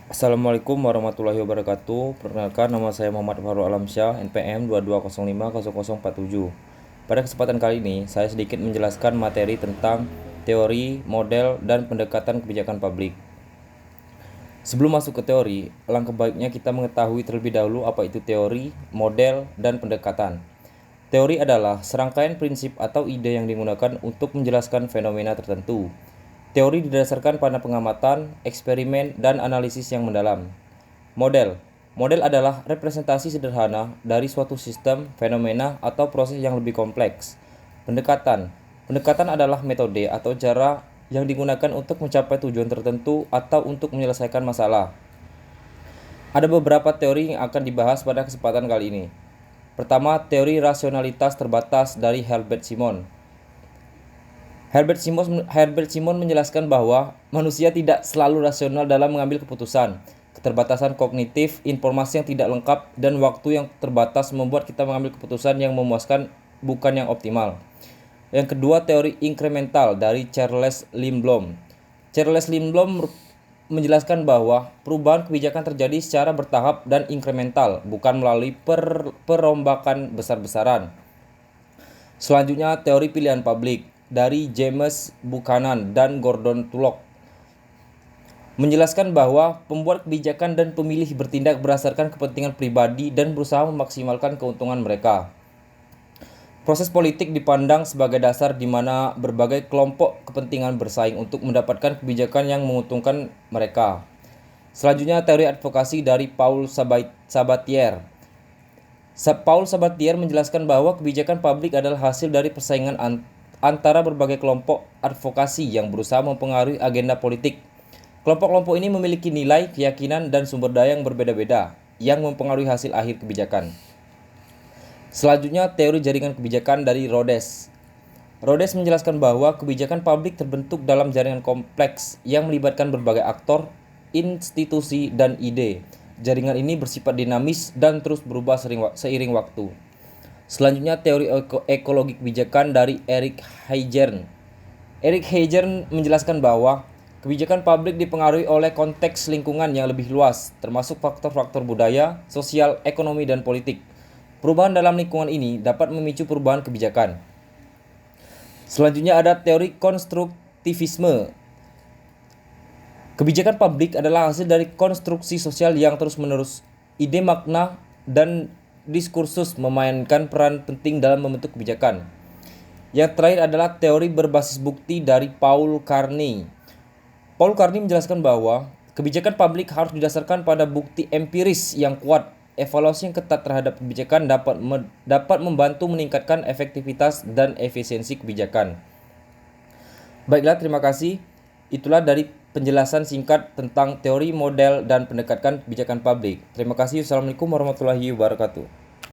Assalamualaikum warahmatullahi wabarakatuh. Perkenalkan, nama saya Muhammad Farul Alamsyah, NPM 22050047. Pada kesempatan kali ini, saya sedikit menjelaskan materi tentang teori, model, dan pendekatan kebijakan publik. Sebelum masuk ke teori, alangkah baiknya kita mengetahui terlebih dahulu apa itu teori, model, dan pendekatan. Teori adalah serangkaian prinsip atau ide yang digunakan untuk menjelaskan fenomena tertentu. Teori didasarkan pada pengamatan, eksperimen, dan analisis yang mendalam. Model. Model adalah representasi sederhana dari suatu sistem, fenomena, atau proses yang lebih kompleks. Pendekatan. Pendekatan adalah metode atau cara yang digunakan untuk mencapai tujuan tertentu atau untuk menyelesaikan masalah. Ada beberapa teori yang akan dibahas pada kesempatan kali ini. Pertama, teori rasionalitas terbatas dari Herbert Simon. Herbert Simon menjelaskan bahwa manusia tidak selalu rasional dalam mengambil keputusan. Keterbatasan kognitif, informasi yang tidak lengkap, dan waktu yang terbatas membuat kita mengambil keputusan yang memuaskan, bukan yang optimal. Yang kedua, teori inkremental dari Charles Lindblom. Charles Lindblom menjelaskan bahwa perubahan kebijakan terjadi secara bertahap dan inkremental, bukan melalui perombakan besar-besaran. Selanjutnya, teori pilihan publik dari James Buchanan dan Gordon Tullock menjelaskan bahwa pembuat kebijakan dan pemilih bertindak berdasarkan kepentingan pribadi dan berusaha memaksimalkan keuntungan mereka. Proses politik dipandang sebagai dasar di mana berbagai kelompok kepentingan bersaing untuk mendapatkan kebijakan yang menguntungkan mereka. Selanjutnya, teori advokasi dari Paul Sabatier. Paul Sabatier menjelaskan bahwa kebijakan publik adalah hasil dari persaingan antara berbagai kelompok advokasi yang berusaha mempengaruhi agenda politik. Kelompok-kelompok ini memiliki nilai, keyakinan, dan sumber daya yang berbeda-beda yang mempengaruhi hasil akhir kebijakan. Selanjutnya, teori jaringan kebijakan dari Rhodes. Rhodes menjelaskan bahwa kebijakan publik terbentuk dalam jaringan kompleks yang melibatkan berbagai aktor, institusi, dan ide. Jaringan ini bersifat dinamis dan terus berubah seiring waktu. Selanjutnya, teori ekologi kebijakan dari Eric Heijern. Eric Heijern menjelaskan bahwa kebijakan publik dipengaruhi oleh konteks lingkungan yang lebih luas, termasuk faktor-faktor budaya, sosial, ekonomi, dan politik. Perubahan dalam lingkungan ini dapat memicu perubahan kebijakan. Selanjutnya ada teori konstruktivisme. Kebijakan publik adalah hasil dari konstruksi sosial yang terus-menerus. Ide, makna, dan diskursus memainkan peran penting dalam membentuk kebijakan. Yang terakhir adalah teori berbasis bukti dari Paul Carney. Paul Carney menjelaskan bahwa kebijakan publik harus didasarkan pada bukti empiris yang kuat. Evaluasi yang ketat terhadap kebijakan dapat membantu meningkatkan efektivitas dan efisiensi kebijakan. Baiklah, terima kasih. Itulah dari penjelasan singkat tentang teori, model, dan pendekatan kebijakan publik. Terima kasih. Wassalamualaikum warahmatullahi wabarakatuh.